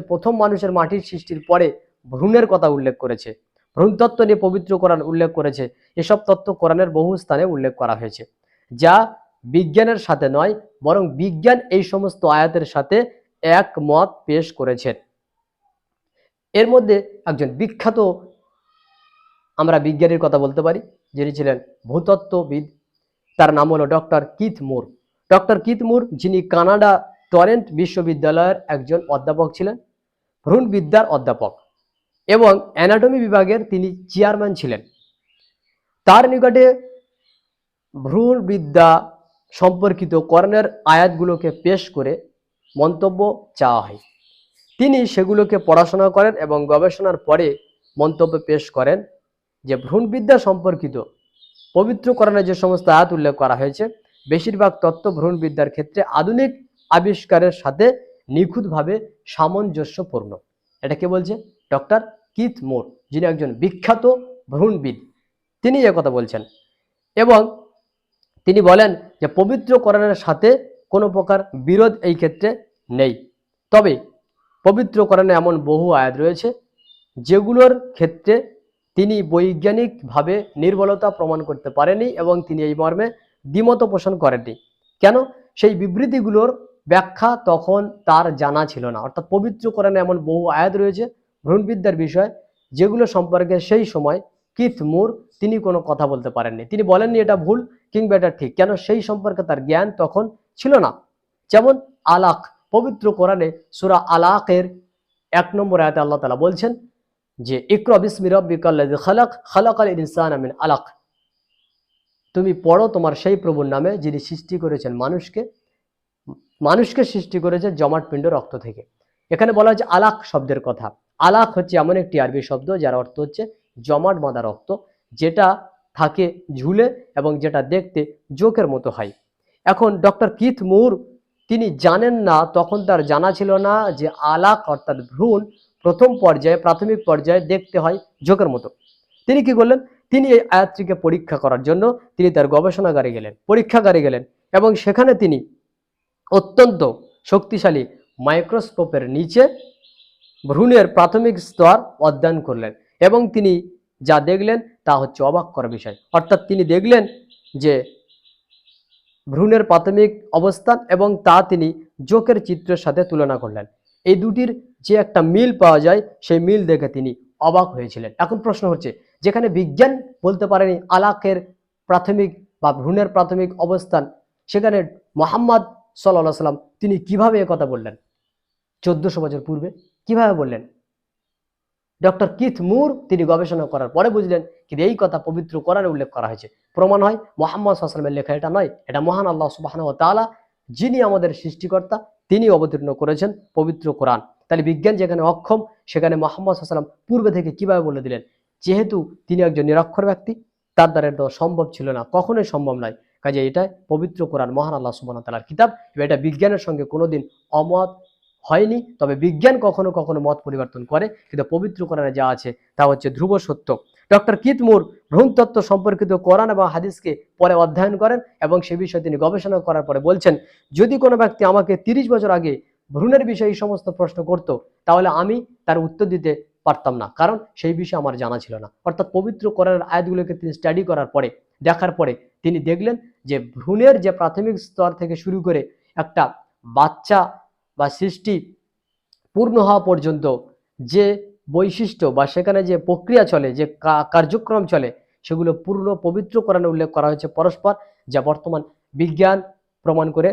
প্রথম মানুষের মাটির সৃষ্টির পরে ভ্রূণের কথা উল্লেখ করেছে, ভ্রূণ তত্ত্ব নিয়ে পবিত্র কোরআন উল্লেখ করেছে, এসব তত্ত্ব কোরআনের বহু স্থানে উল্লেখ করা হয়েছে, যা বিজ্ঞানের সাথে নয়, বরং বিজ্ঞান এই সমস্ত আয়াতের সাথে একমত পেশ করেছেন। এর মধ্যে একজন বিখ্যাত আমরা বিজ্ঞানীর কথা বলতে পারি, যিনি ছিলেন ভূতত্ত্ববিদ, তার নাম হলো ডক্টর কিথ মুর। ডক্টর কিথ মুর, যিনি কানাডা টরেন্ট বিশ্ববিদ্যালয়ের একজন অধ্যাপক ছিলেন, ভ্রূণবিদ্যার অধ্যাপক, এবং অ্যানাটমি বিভাগের তিনি চেয়ারম্যান ছিলেন। তার নিকটে ভ্রূণবিদ্যা সম্পর্কিত কোরআনের আয়াতগুলোকে পেশ করে মন্তব্য চাওয়া হয়। তিনি সেগুলোকে পড়াশোনা করেন এবং গবেষণার পরে মন্তব্য পেশ করেন যে ভ্রূণবিদ্যা সম্পর্কিত পবিত্র কোরআনে যে সমস্ত আয়াত উল্লেখ করা হয়েছে, বেশিরভাগ তত্ত্ব ভ্রূণবিদ্যার ক্ষেত্রে আধুনিক আবিষ্কারের সাথে নিখুঁতভাবে সামঞ্জস্যপূর্ণ। এটা কে বলছে? ডক্টর কিথ মুর, যিনি একজন বিখ্যাত ভ্রূণবিদ, তিনি কথা বলছেন। এবং তিনি বলেন যে পবিত্র কোরআনের সাথে কোনো প্রকার বিরোধ এই ক্ষেত্রে নেই। তবে পবিত্র কোরআনে এমন বহু আয়াত রয়েছে যেগুলোর ক্ষেত্রে তিনি বৈজ্ঞানিকভাবে নির্বলতা প্রমাণ করতে পারেনি এবং তিনি এই মর্মে দ্বিমত পোষণ করেননি। কেন? সেই বিবৃতিগুলোর ব্যাখ্যা তখন তার জানা ছিল না। অর্থাৎ পবিত্র কোরআনে এমন বহু আয়াত রয়েছে ভ্রূণবিদ্যার বিষয়, যেগুলো সম্পর্কে সেই সময় কিথ মুর তিনি কোনো কথা বলতে পারেননি। তিনি বলেননি এটা ভুল কিংবা এটা ঠিক, কেন? সেই সম্পর্কে তার জ্ঞান তখন ছিল না। যেমন আলাক, পবিত্র কোরআনে সূরা আলাকের 1 নম্বর আয়াতে আল্লাহ তাআলা বলছেন যে ইকরা বিসমি রাব্বিকাল্লাযী খালাক খালাকাল ইনসানা মিন আলাক, তুমি পড়ো তোমার সেই প্রভুর নামে যিনি সৃষ্টি করেছেন মানুষকে সৃষ্টি করেছে জমাট পিণ্ড রক্ত থেকে। এখানে বলা হচ্ছে আলাক শব্দের কথা। আলাক হচ্ছে এমন একটি আরবি শব্দ যার অর্থ হচ্ছে জমাট বাঁধা রক্ত, যেটা থাকে ঝুলে এবং যেটা দেখতে জোকের মতো হয়। এখন ডক্টর কিথ মুর তিনি জানেন না, তখন তার জানা ছিল না যে আলাক অর্থাৎ ভ্রূণ প্রথম পর্যায়ে প্রাথমিক পর্যায়ে দেখতে হয় জোকের মতো। তিনি কি করলেন? তিনি এই আয়াতটিকে পরীক্ষা করার জন্য তিনি তার পরীক্ষাগারে গেলেন এবং সেখানে তিনি অত্যন্ত শক্তিশালী মাইক্রোস্কোপের নিচে ভ্রূণের প্রাথমিক স্তর অধ্যয়ন করলেন এবং তিনি যা দেখলেন তা হচ্ছে অবাক করার বিষয়। অর্থাৎ তিনি দেখলেন যে ভ্রূণের প্রাথমিক অবস্থান এবং তা তিনি জোকের চিত্রের সাথে তুলনা করলেন। এই দুটির যে একটা মিল পাওয়া যায়, সেই মিল দেখে তিনি অবাক হয়েছিলেন। এখন প্রশ্ন হচ্ছে, যেখানে বিজ্ঞান বলতে পারেনি আলাকের প্রাথমিক বা ভ্রূণের প্রাথমিক অবস্থান, সেখানে মুহাম্মদ সাল্লাল্লাহু আলাইহি সাল্লাম তিনি কিভাবে কথা বললেন 1400 বছর পূর্বে? কিভাবে বললেন? ডক্টর কিথ মুর তিনি গবেষণা করার পরে বুঝলেন কিন্তু এই কথা পবিত্র কোরআনে উল্লেখ করা হয়েছে। প্রমাণ হয় মুহাম্মদ সাল্লাল্লাহু আলাইহি ওয়াসাল্লামের লেখা এটা নয়, এটা মহান আল্লাহ সুবহানাহু ওয়া তাআলা যিনি আমাদের সৃষ্টিকর্তা তিনি অবতীর্ণ করেছেন পবিত্র কোরআন। তাহলে বিজ্ঞান যেখানে অক্ষম, সেখানে মুহাম্মদ সাল্লাল্লাহু আলাইহি ওয়াসাল্লাম পূর্বে থেকে কিভাবে বলে দিলেন? যেহেতু তিনি একজন নিরক্ষর ব্যক্তি, তার দ্বারা এটা সম্ভব ছিল না, কখনোই সম্ভব নয়। কাজে এটা পবিত্র কোরআন মহান আল্লাহ সুবহানাহু ওয়া তাআলার কিতাব, এটা বিজ্ঞানের সঙ্গে কোনোদিন অমত হয়নি। তবে বিজ্ঞান কখনো কখনো মত পরিবর্তন করে, কিন্তু পবিত্র কোরআনে যা আছে তা হচ্ছে ধ্রুব সত্য। ডক্টর কিথ মুর ভ্রূণতত্ত্ব সম্পর্কিত কোরআন এবং হাদিসকে পরে অধ্যয়ন করেন এবং সে বিষয়ে তিনি গবেষণা করার পরে বলছেন, যদি কোনো ব্যক্তি আমাকে 30 বছর আগে ভ্রূণের বিষয়ে এই সমস্ত প্রশ্ন করত, তাহলে আমি তার উত্তর দিতে পারতাম না, কারণ সেই বিষয়ে আমার জানা ছিল না। অর্থাৎ পবিত্র কোরআনের আয়াতগুলোকে তিনি স্টাডি করার পরে, দেখার পরে তিনি দেখলেন যে ভ্রূণের যে প্রাথমিক স্তর থেকে শুরু করে একটা বাচ্চা বা সৃষ্টি পূর্ণ হওয়া পর্যন্ত যে বৈশিষ্ট্য বা সেখানে যে প্রক্রিয়া চলে, যে কার্যক্রম চলে, সেগুলো পূর্ণ পবিত্র কোরআনে উল্লেখ করা হয়েছে পরস্পর, যা বর্তমান বিজ্ঞান প্রমাণ করে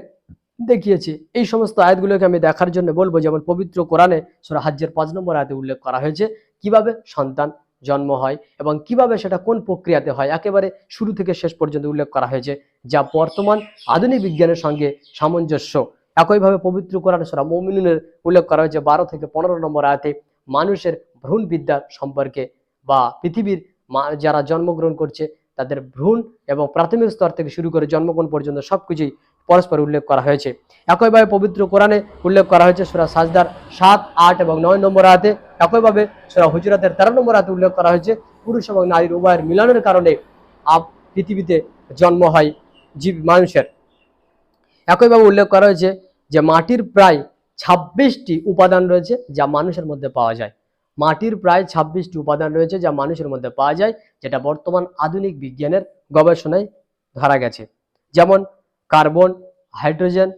দেখিয়েছে। এই সমস্ত আয়াতগুলোকে আমি দেখার জন্য বলবো, যেমন পবিত্র কোরআনে সূরা হজ্জের 5 নম্বর আয়াতে উল্লেখ করা হয়েছে কিভাবে সন্তান জন্ম হয় এবং কিভাবে সেটা কোন প্রক্রিয়াতে হয়, একেবারে শুরু থেকে শেষ পর্যন্ত উল্লেখ করা হয়েছে, যা বর্তমান আধুনিক বিজ্ঞানের সঙ্গে সামঞ্জস্য। একইভাবে পবিত্র কোরআনে সূরা মুমিনুনের উল্লেখ করা হয়েছে 12 থেকে 15 নম্বর আয়াতে মানুষের ভ্রূণ বিদ্যা সম্পর্কে, বা পৃথিবীর যারা জন্মগ্রহণ করছে তাদের ভ্রূণ এবং প্রাথমিক স্তর থেকে শুরু করে জন্মগ্রহণ পর্যন্ত সবকিছুই পরস্পর উল্লেখ করা হয়েছে। একইভাবে পবিত্র কোরআনে উল্লেখ করা হয়েছে সূরা সাজদার 7, 8 এবং 9 নম্বর আয়াতে। একইভাবে সূরা হুজুরাতের 13 নম্বর আয়াতে উল্লেখ করা হয়েছে পুরুষ এবং নারীর উভয়ের মিলনের কারণে পৃথিবীতে জন্ম হয় জীব মানুষের। একইভাবে উল্লেখ করা হয়েছে যে মাটির প্রায় 26টি উপাদান রয়েছে যা মানুষের মধ্যে পাওয়া যায়। মাটির প্রায় 26টি উপাদান রয়েছে যা মানুষের মধ্যে পাওয়া যায়, যেটা বর্তমান আধুনিক বিজ্ঞানের গবেষণায় ধরা গেছে। যেমন carbon, hydrogen,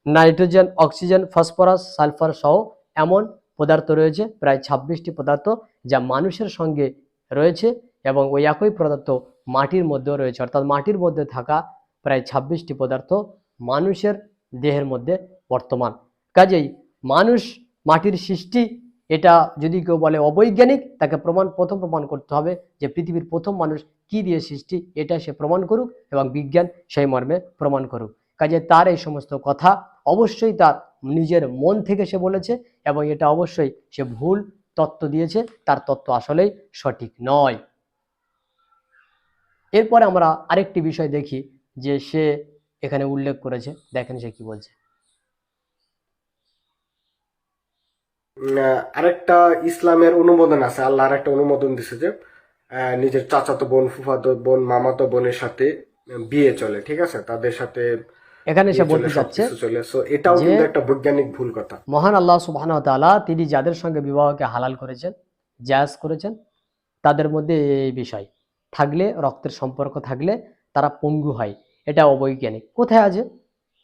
nitrogen, oxygen, phosphorus, sulphur সহ এমন পদার্থ রয়েছে প্রায় 26টি পদার্থ যা মানুষের সঙ্গে রয়েছে এবং ওই একই পদার্থ মাটির মধ্যেও রয়েছে। অর্থাৎ মাটির মধ্যে থাকা প্রায় 26টি পদার্থ মানুষের দেহের মধ্যে বর্তমান। কাজেই মানুষ মাটির সৃষ্টি, এটা যদি কেউ বলে অবৈজ্ঞানিক, তাকে প্রথম প্রমাণ করতে হবে যে পৃথিবীর প্রথম মানুষ কি দিয়ে সৃষ্টি, এটা সে প্রমাণ করুক এবং বিজ্ঞান সেই মর্মে প্রমাণ করুক। কাজে তার এই সমস্ত কথা অবশ্যই তার নিজের মন থেকে সে বলেছে এবং এটা অবশ্যই সে ভুল তত্ত্ব দিয়েছে, তার তত্ত্ব আসলেই সঠিক নয়। এরপরে আমরা আরেকটি বিষয় দেখি যে সে এখানে উল্লেখ করেছে, দেখেন সে কি বলছে। আরেকটা ইসলামের অনুমোদন আছে, আল্লাহ আরেকটা অনুমোদন দিছে যে নিজের চাচাতো বোন, ফুফাতো বোন, মামাতো বোনের সাথে বিয়ে চলে, ঠিক আছে, তাদের সাথে এখানে সে বলতে চাচ্ছে চলে। সো এটাও কিন্তু একটা বৈজ্ঞানিক ভুল কথা। মহান আল্লাহ সুবহানাহু ওয়া তাআলা তিনি যাদের সঙ্গে বিবাহকে হালাল করেছেন, জায়েজ করেছেন, তাদের মধ্যে এই বিষয় থাকলে, রক্তের সম্পর্ক থাকলে তারা পঙ্গু হয়, এটা অবৈজ্ঞানিক। কোথায় আছে?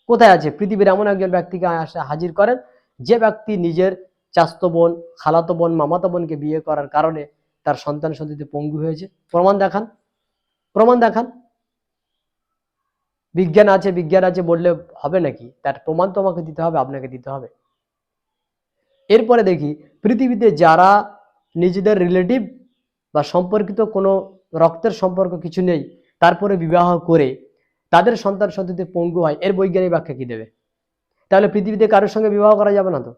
কোথায় আছে? পৃথিবীর এমন একজন ব্যক্তিকে হাজির করেন যে ব্যক্তি নিজের চাচাতো বোন, খালাতো বোন, মামাতো বোনকে বিয়ে করার কারণে তার সন্তান সন্ততি পঙ্গু হয়েছে। প্রমাণ দেখান, প্রমাণ দেখান। বিজ্ঞান আছে, বিজ্ঞান আছে বললে হবে নাকি? তার প্রমাণ তো আমাকে দিতে হবে, আপনাকে দিতে হবে। এরপরে দেখি পৃথিবীতে যারা নিজেদের রিলেটিভ বা সম্পর্কিত কোনো রক্তের সম্পর্ক কিছু নেই, তারপরে বিবাহ করে তাদের সন্তান সন্ততি পঙ্গু হয়, এর বৈজ্ঞানিক ব্যাখ্যা কি দেবে? তাহলে পৃথিবীতে কারোর সঙ্গে বিবাহ করা যাবে না তো?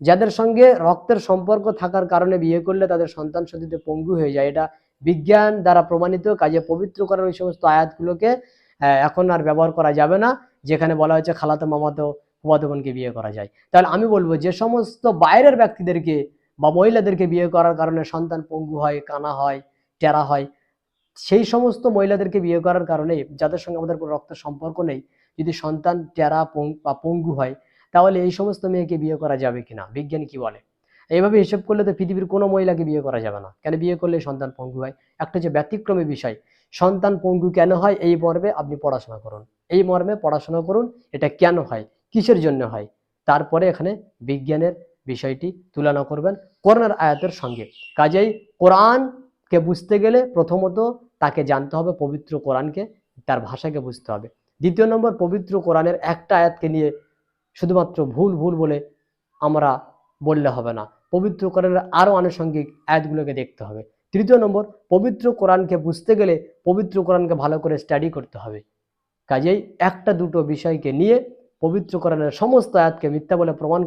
যাদের সঙ্গে রক্তের সম্পর্ক থাকার কারণে বিয়ে করলে তাদের সন্তান সন্ততি পঙ্গু হয়ে যায়, এটা বিজ্ঞান দ্বারা প্রমাণিত। কাজে পবিত্র করার ওই সমস্ত আয়াতগুলোকে এখন আর ব্যবহার করা যাবে না, যেখানে বলা হয়েছে খালাতো মামাতো ফুফাতো বোনকে বিয়ে করা যায়। তাহলে আমি বলবো যে সমস্ত বাইরের ব্যক্তিদেরকে বা মহিলাদেরকে বিয়ে করার কারণে সন্তান পঙ্গু হয়, কানা হয়, টেরা হয়, সেই সমস্ত মহিলাদেরকে বিয়ে করার কারণে, যাদের সঙ্গে আমাদের কোনো রক্তের সম্পর্ক নেই, যদি সন্তান টেরা বা পঙ্গু হয়, তাহলে এই সমস্ত মেয়েকে বিয়ে করা যাবে কিনা, বিজ্ঞানী কি বলে? এইভাবে হিসেব করলে তো পৃথিবীর কোনো মহিলাকে বিয়ে করা যাবে না। কেন? বিয়ে করলে সন্তান পঙ্গু হয়। একটা যে ব্যতিক্রমী বিষয়, সন্তান পঙ্গু কেন হয় এই মর্মে আপনি পড়াশোনা করুন, এই মর্মে পড়াশোনা করুন, এটা কেন হয়, কিসের জন্য হয়, তারপরে এখানে বিজ্ঞানের বিষয়টি তুলনা করবেন কোরআনের আয়াতের সঙ্গে। কাজেই কোরআনকে বুঝতে গেলে প্রথমত তাকে জানতে হবে পবিত্র কোরআনকে, তার ভাষাকে বুঝতে হবে। দ্বিতীয় নম্বর, পবিত্র কোরআনের একটা আয়াতকে নিয়ে শুধুমাত্র ভুল ভুল বলে আমরা বললে হবে না, পবিত্র কোরআনের আরো আনুষঙ্গিক আয়াতগুলোকে দেখতে হবে। তৃতীয় নম্বর, পবিত্র কোরআনকে বুঝতে গেলে পবিত্র কোরআনকে ভালো করে স্টাডি করতে হবে। কাজেই একটা দুটো বিষয়কে নিয়ে পবিত্র কোরআনের সমস্ত আয়াতকে মিথ্যা বলে প্রমাণ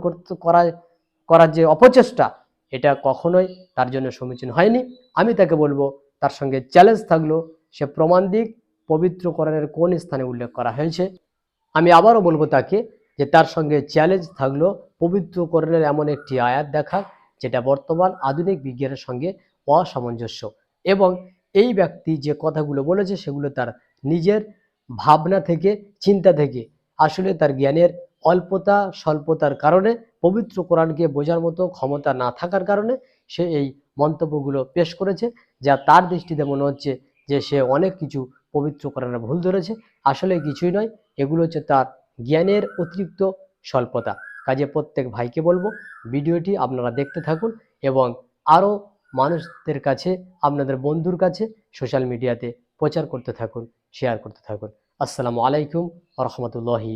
করার যে অপচেষ্টা, এটা কখনোই তার জন্য সমীচীন হয়নি। আমি তাকে বলবো, তার সঙ্গে চ্যালেঞ্জ থাকলো, সে প্রমাণ দিক পবিত্র কোরআনের কোন স্থানে উল্লেখ করা হয়েছে। আমি আবারও বলবো তাকে যে তার সঙ্গে চ্যালেঞ্জ থাকলো পবিত্র কোরআনের এমন একটি আয়াত দেখা যেটা বর্তমান আধুনিক বিজ্ঞানের সঙ্গে অসামঞ্জস্য, এবং এই ব্যক্তি যে কথাগুলো বলেছে সেগুলো তার নিজের ভাবনা থেকে, চিন্তা থেকে, আসলে তার জ্ঞানের অল্পতা স্বল্পতার কারণে, পবিত্র কোরআনকে বোঝার মতো ক্ষমতা না থাকার কারণে সে এই মন্তব্যগুলো পেশ করেছে, যা তার দৃষ্টিতে মনে হচ্ছে যে সে অনেক কিছু পবিত্র কোরআনে ভুল ধরেছে। আসলে কিছুই নয়, এগুলো হচ্ছে তার জ্ঞানের অতিরিক্ত স্বল্পতা। কাজে প্রত্যেক ভাইকে বলবো ভিডিওটি আপনারা দেখতে থাকুন এবং আরও মানুষদের কাছে, আপনাদের বন্ধুর কাছে সোশ্যাল মিডিয়াতে প্রচার করতে থাকুন, শেয়ার করতে থাকুন। আসসালামু আলাইকুম ওয়া রাহমাতুল্লাহি